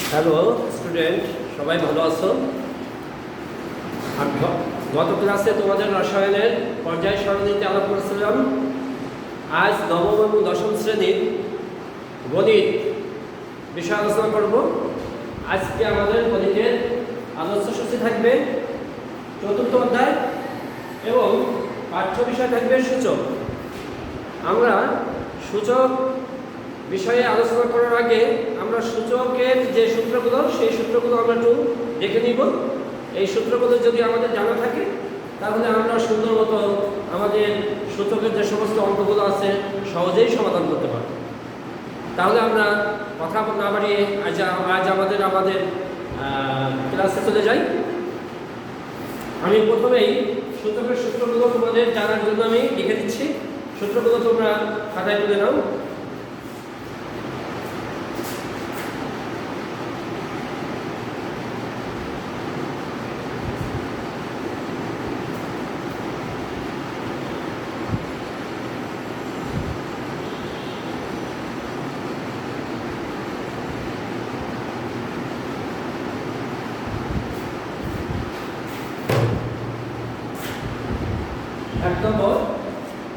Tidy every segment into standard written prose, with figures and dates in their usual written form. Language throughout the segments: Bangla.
হ্যালো স্টুডেন্ট, সবাই ভালো আছো? গত ক্লাসে তোমাদের রসায়নের পর্যায় সারণীতে আলাপ করেছিলাম। আজ নবম এবং দশম শ্রেণীর গণিত বিষয় আলোচনা করব। আজকে আমাদের গণিতের আলোচ্যসূচি থাকবে চতুর্থ অধ্যায় এবং পাঠ্য বিষয় থাকবে সূচক। আমরা সূচক বিষয়ে আলোচনা করার আগে আমরা সূচকের যে সূত্রগুলো, সেই সূত্রগুলো আমরা একটু দেখে নিব। এই সূত্রগুলো যদি আমাদের জানা থাকে তাহলে আমরা সুন্দর মতো আমাদের সূচকের যে সমস্ত অঙ্কগুলো আছে সহজেই সমাধান করতে পারব। তাহলে আমরা কথা না বাড়িয়ে আজ আমাদের ক্লাসে চলে যাই। আমি প্রথমেই সূচকের সূত্রগুলো তোমাদের জানার জন্য আমি লিখে দিচ্ছি। সূত্রগুলো তোমরা খাতায় তুলে নাও। এক নম্বর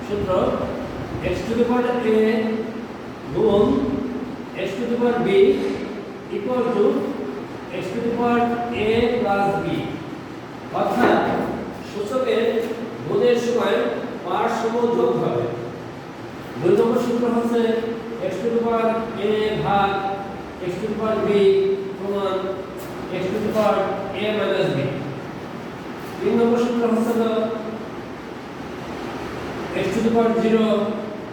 সূত্র, x to the power a গুণ x to the power b equal to x to the power a plus b। অর্থাৎ সূচকের গুণের সময় পার্শ্বসমূহ যোগ হবে। দুই নম্বর সূত্র হচ্ছে x to the power a ভাগ x to the power b সমান x to the power a minus b। তিন নম্বর সূত্র হচ্ছে x to the power 0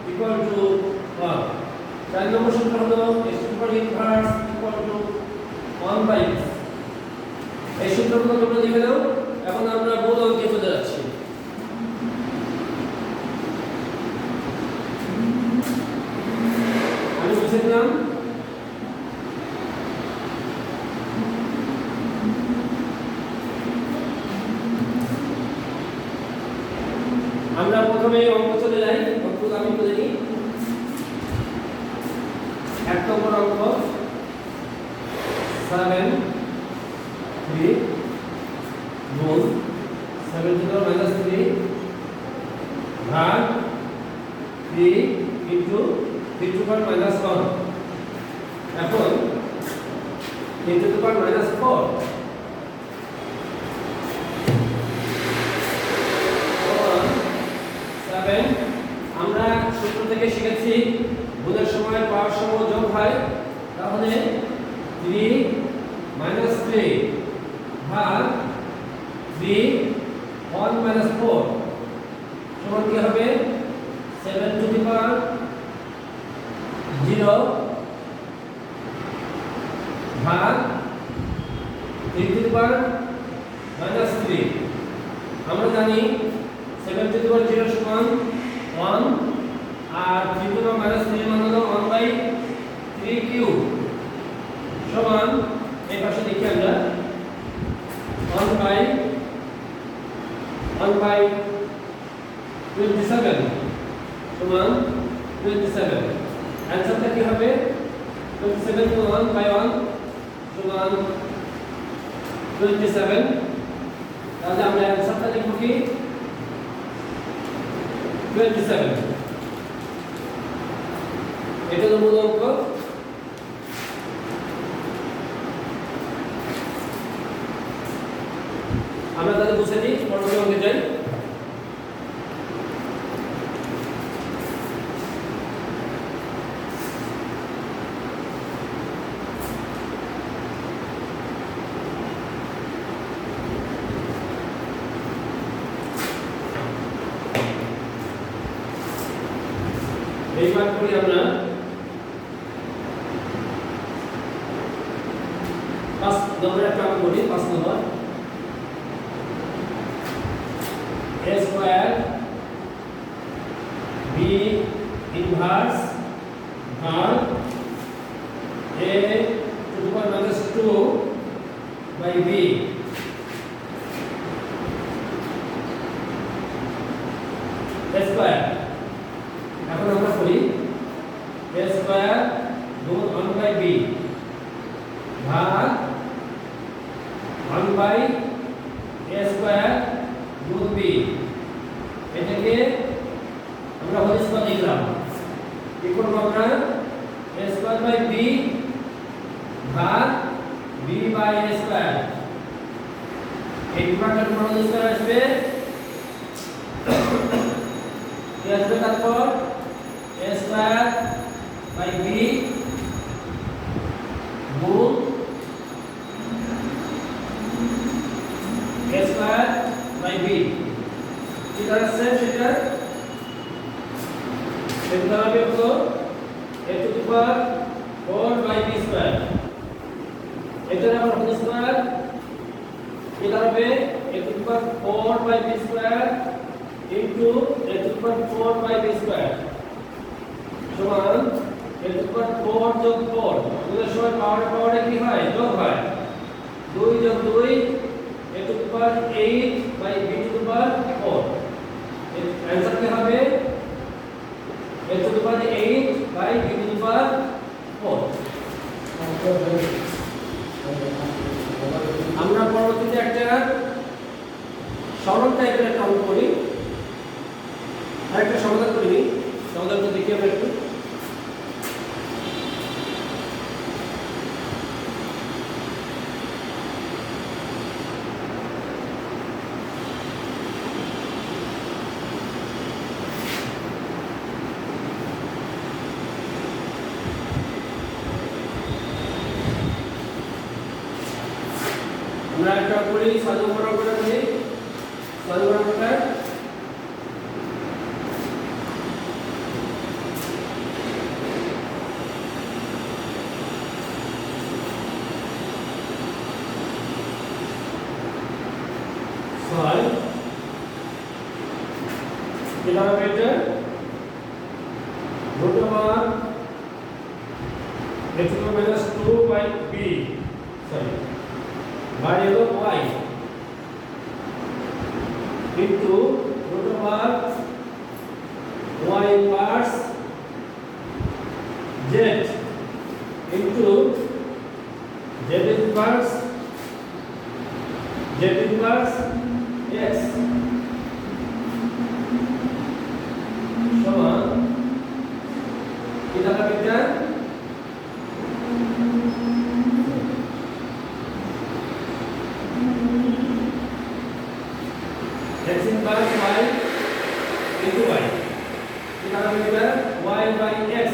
equal to 1. চার নম্বর সূত্র হলো x to the power inverse equal to 1 by x। এই সূত্রগুলো তোমরা লিখে নাও। এখন আমরা মূল অঙ্কে চলে যাচ্ছি। আমি বুঝে দিলাম। আমরা প্রথমে অঙ্ক চলে যাই। অঙ্কগুলো আমি বলে নিই। এক নম্বর অঙ্ক 7 3 গুণ 7 টু দি মাইনাস 3 ভাগ 3 into 3 two the power minus 1। এখন 3 টু দি পাওয়ার মাইনাস 4 আমরা সূত্র থেকে শিখেছি গুণের সময় পাওয়ারসমূহ যোগ হয়। তাহলে 3 মাইনাস 3 ভাগ 3 1 মাইনাস 4 সমান কি হবে? 7 টু দি পাওয়ার 0 ভাগ 3 টু দি পাওয়ার মাইনাস 3। আমরা জানি 7 টু দি পাওয়ার 0 সমান 1 আর 3 টু দি পাওয়ার মাইনাস 3 মান হলো 1 বাই 3 কিউব সমান, এই পাশে লিখি আমরা 1 বাই 27 সমান 27। অ্যানসারটা কি হবে? 27 * 1 বাই 1 সমান 27। তাহলে আমরা অ্যানসারটা লিখব কি? 27। এটা হলো মূল অঙ্ক। আমরা তাহলে বুঝে নিই, পরবর্তী অঙ্কে যাই। এইবার করি আমরা 5 নম্বর একটা অঙ্ক করি। 5 number a square b inverse ভাগ a to the power minus 2 by b square. এখন আমরা করি a স্কয়ার গুণ 1 বাই b ভাগ বাই এ স্কয়ার গুণ বি, এটাকে আমরা হোল স্কয়ার লিখলাম। কি করব আমরা, এ স্কয়ার বাই বি ভাগ বি বাই এ স্কয়ার, এই দুটার উপর হোল স্কয়ার আসবে, কি আসবে তারপর এ স্কয়ার বাই বি গুণ এ স্কয়ার বাই বি, কি দাঁড়াচ্ছে সেটা দাঁড়াবে হলো A to the power 4 by B square, এটার আবার হোল স্কয়ার, কি দাঁড়াবে A to the power 4 by B square into A to the power 4 by B square সমান এ টু দি পাওয়ার 4 যোগ 4, দুটোর সময় পাওয়ারে কি হয়, যোগ হয়, 2 যোগ 2 A to the power 8 by B to the power 4, এর आंसर কি হবে A to the power 8 by B to the power 4। আমরা পরবর্তীতে একটা সরল টাইপের একটা অঙ্ক করি, আরেকটা সমাধান করি, সমাধানটা দেখি আমরা একটু। আমরা একটা করি সাধারণ করে করি, সাধারণ করে ছয় kilometre root over x minus 2 by b, sorry by হলো y into root over y inverse z into z inverse x সমান কি দাঁড়াবে এটা, x inverse y into y, এটা হবে এটা y by x,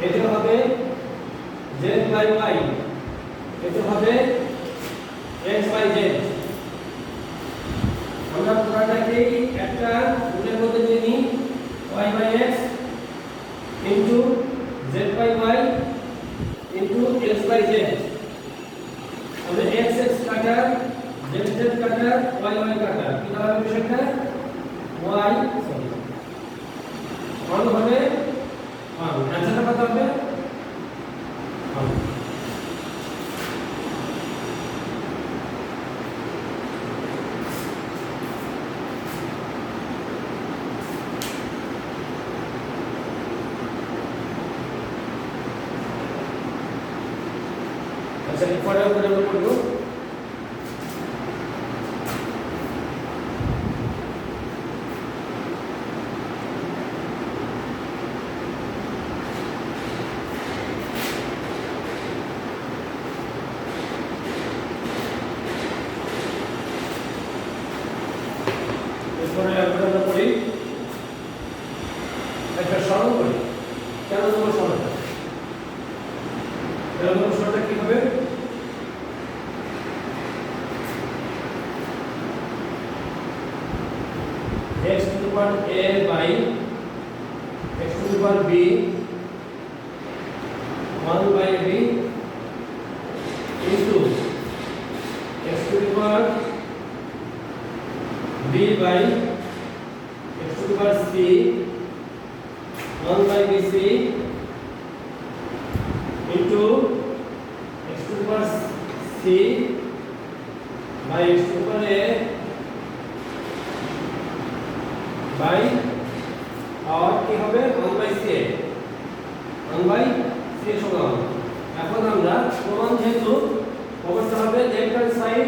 এটা হবে z by y, এটা হবে x by z। আমরা পুরোটাকে একটা রুটের মধ্যে নিয়ে নিই, y by x into z by y into x by z, তাহলে x x কাটা z z কাটা y y কাটা, কি দাঁড়াবে বিষয়টা y, সরি 1 হবে 1, অ্যানসারটা কত হবে 1। আচ্ছা এরপরে আমরা করব একটা সরল করি, কেন দেবো সরলটা, সরলটা কি হবে, x to the power a by x to the power b 1 by b into x to the power b by x to the power c 1 by bc into x to the power c by x to the power a by और কি হবে 1 by c 1 by c সমান। এখন আমরা প্রমাণ যেহেতু অবস্থা হবে লেফট হ্যান্ড সাইড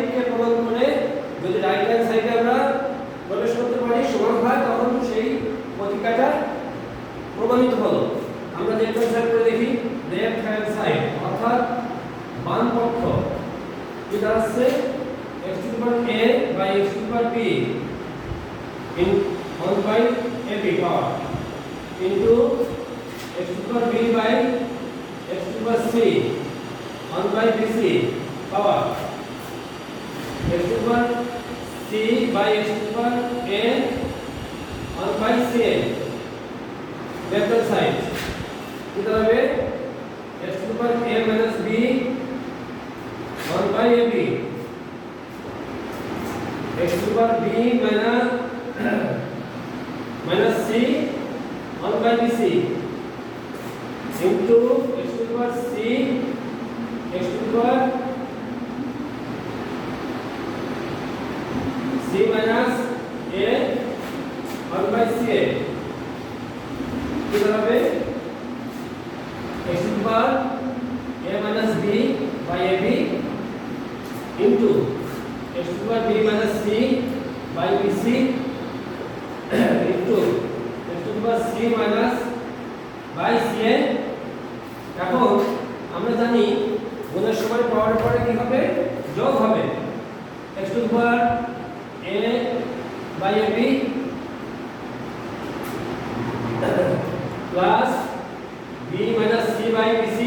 এটা আছে x to the power a by x to the power b in 1 by ab power into x to the power b by x to the power c 1 by bc power x to the power c by x to the power a 1 by ca left hand side कितना है x to the power a minus b 1 by ab x to the power b minus c 1 by bc into x to the power c x to the power c minus a 1 by ca कितना है x to the power a minus b by ab into x to the power b minus c by bc into x to the power c minus by ca এখন আমরা জানি গুণের সময় পাওয়ার পরে কি হবে যোগ হবে x to the power a by ab plus b minus c by bc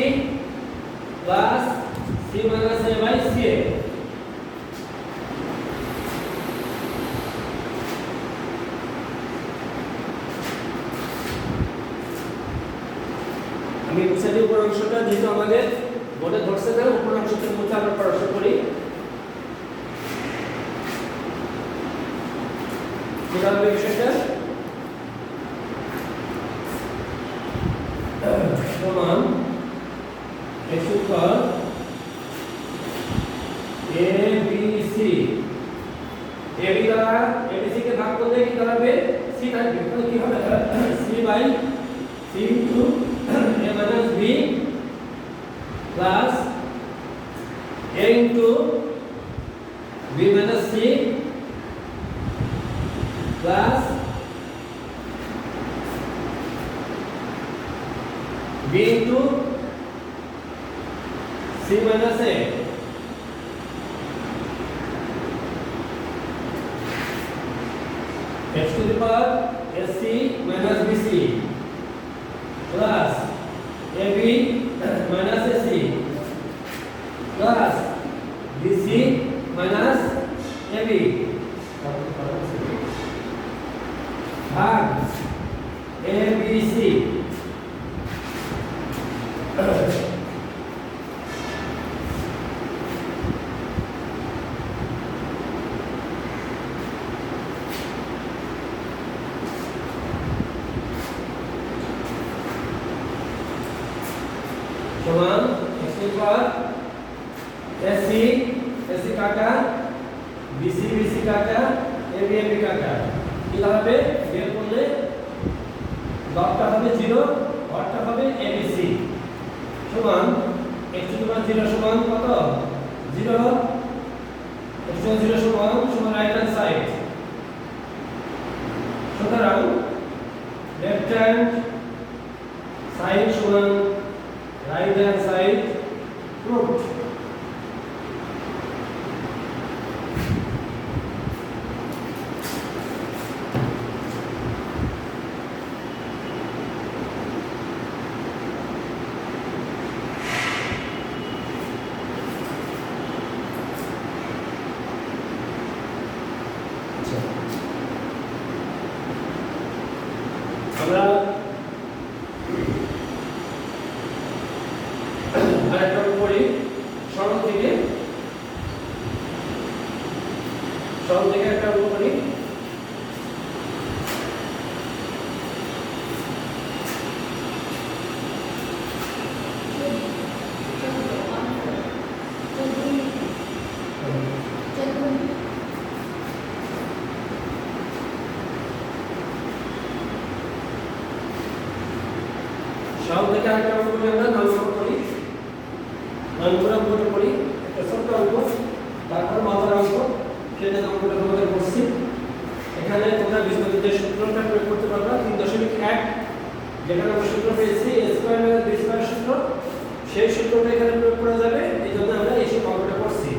plus c minus a by ca আমি বুঝাতে উপর অংশটা যেহেতু আমাদের বোর্ডে ধরছে না উপর অংশটার মধ্যে আমরা পড়াশোনা করি কিভাবে বিষয়টা সমান x to the power a b c ab দ্বারা abc কে ভাগ করলে কি দাঁড়াবে c থাকবে তাহলে কি হবে c by c into a minus b plus a into b minus c plus b into c minus a x to the power ac minus bc plus ab minus ac plus bc minus ab भाग abc समान x to the power ac ac काटा bc bc काटा ab ab काटा কি হবে বের করলে লবটা হবে 0 হরটা হবে abc সমান x to the power 0 সমান কত 0 x to the 0 সমান রাইট হ্যান্ড সাইড সুতরাং লেফট হ্যান্ড সাইড সমান right hand side proved আমরা আরেকটা পড়ি সরল থেকে একটা পড়ি সরল থেকে আরেকটা পড়ি আমরা নাম্বার পড়ি নাম্বার পড়ি একটা ছোট অঙ্ক তারপর মাথার অঙ্ক সেটা অঙ্কটা তোমাদের করছি এখানে তোমরা বীজগণিতের সূত্রটা প্রয়োগ করতে পারবা 3.1 যেখানে আমরা সূত্র পেয়েছি a square minus b square সূত্র সেই সূত্রটা এখানে প্রয়োগ করা যাবে এইজন্য আমরা এই অঙ্কটা করছি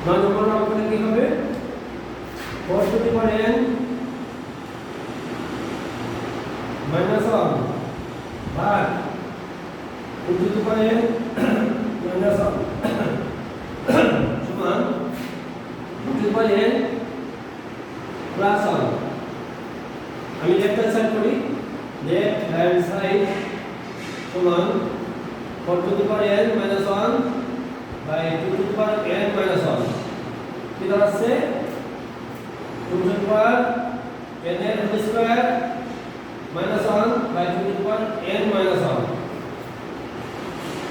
9 নম্বর অঙ্কটা কি হবে 4 to the power n minus 1 ভাগ 2 to the power n minus 1 সমান 2 to the power n plus 1। আমি লেফট হ্যান্ড সাইড করি, লেফট হ্যান্ড সাইড সমান 4 to the power n minus 1 by 2 to the power n minus 1 কি দাঁড়াচ্ছে 2 টু দি পাওয়ার n এর whole square minus 1 by 2 to the power n minus 1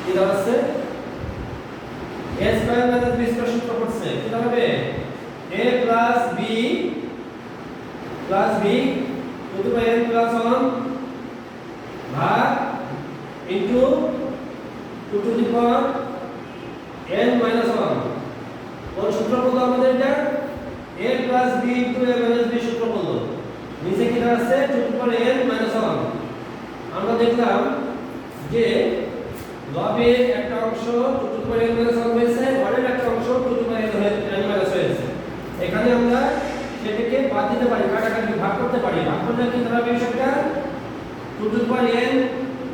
কি দাঁড়াচ্ছে a square minus b square সূত্র পড়ছে কি দাঁড়াবে a plus b plus b two the power n plus 1 ভাগ into 2 to the power n minus 1 কোন সূত্র বললো আমাদের এটা a plus b into a minus b সূত্র বললো নিচে কি দাঁড়াচ্ছে 2 to the power n minus 1। আমরা দেখলাম যে লবের একটা অংশ 2 to the power n minus 1 হয়েছে, হরের একটা অংশ 2 to the power n minus হয়েছে। এখানে আমরা সেটাকে বাদ দিতে পারি, কাটাকাটি ভাগ করতে পারি। ভাগ করলে কি দাঁড়াবে সেটা 2 to the power n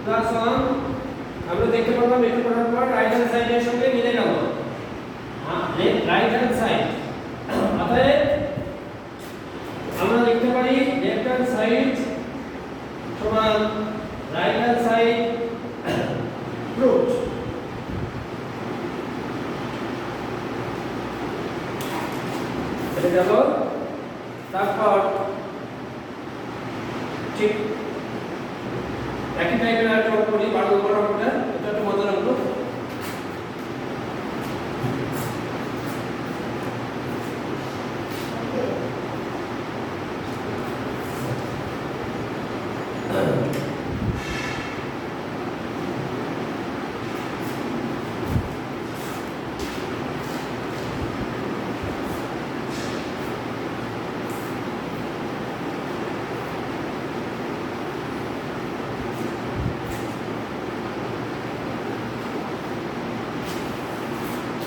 plus 1। আমরা দেখতে পারলাম এটা করার পর রাইট হ্যান্ড সাইডের সঙ্গে মিলে গেল, রাইট হ্যান্ড সাইড। অতএব আমরা লিখতে পারি লেফট হ্যান্ড সাইড সমান রাইট হ্যান্ড সাইড রুট। এটা গেল। তারপর ঠিক একই টাইপের একটা অঙ্ক করি 12 নম্বর অঙ্কটা, এটা একটা মজার অঙ্ক।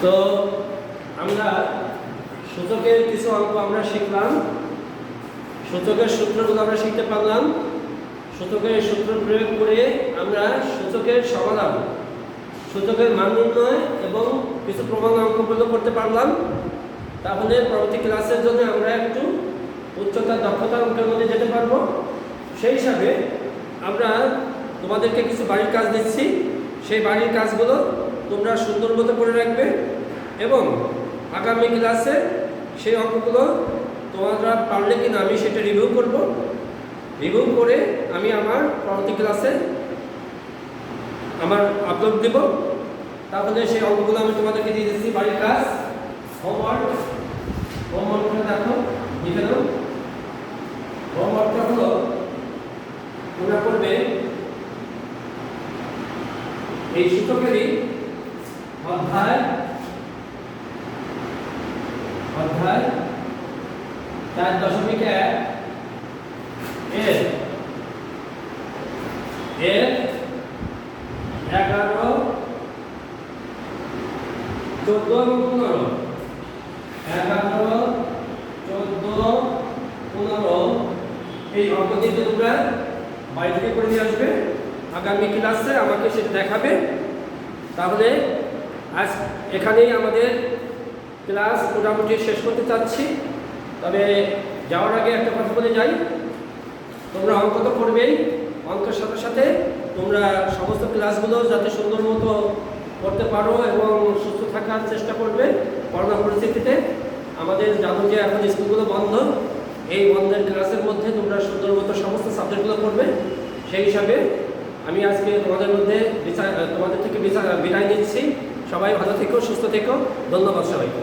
তো আমরা সূচকের কিছু অঙ্ক আমরা শিখলাম, সূচকের সূত্রগুলো আমরা শিখতে পারলাম। সূচকের সূত্র প্রয়োগ করে আমরা সূচকের সমাধান, সূচকের মান নির্ণয় এবং কিছু প্রমাণ অঙ্কগুলো করতে পারলাম। তাহলে পরবর্তী ক্লাসের জন্য আমরা একটু উচ্চতার দক্ষতার অঙ্কের মধ্যে যেতে পারবো। সেই হিসাবে আমরা তোমাদেরকে কিছু বাড়ির কাজ দিচ্ছি, সেই বাড়ির কাজগুলো তোমরা সুন্দর মতো করে রাখবে এবং আগামী ক্লাসে সেই অঙ্কগুলো তোমরা পারলে কিনা আমি সেটা রিভিউ করব। রিভিউ করে আমি আমার পরবর্তী ক্লাসে আমার আপলোড দেব। তাহলে সেই অঙ্কগুলো আমি তোমাদেরকে দিয়ে দিচ্ছি বাড়ির কাজ, হোমওয়ার্কটা দেখো, লিখে দাও। হোমওয়ার্কটা হলো তোমরা করবে এই সূচকেরই অধ্যায় 4.1 এর 11, 14 এবং 15, 11, 14, 15 এই অঙ্ক দিয়ে তোমরা বাড়ি থেকে করে নিয়ে আসবে। আগামী ক্লাসে আমাকে সেটা দেখাবে। তাহলে আজ এখানেই আমাদের ক্লাস মোটামুটি শেষ করতে চাচ্ছি। তবে যাওয়ার আগে একটা কথা বলে যাই, তোমরা অঙ্ক তো করবেই, অঙ্কের সাথে সাথে তোমরা সমস্ত ক্লাসগুলো যাতে সুন্দর মতো করতে পারো এবং সুস্থ থাকার চেষ্টা করবে। করোনা পরিস্থিতিতে আমাদের জানো যে এখন স্কুলগুলো বন্ধ, এই বন্ধের ক্লাসের মধ্যে তোমরা সুন্দর মতো সমস্ত সাবজেক্টগুলো করবে। সেই হিসাবে আমি আজকে তোমাদের থেকে বিদায় নিচ্ছি। সবাই ভালো থেকো, সুস্থ থেকো। ধন্যবাদ সবাইকে।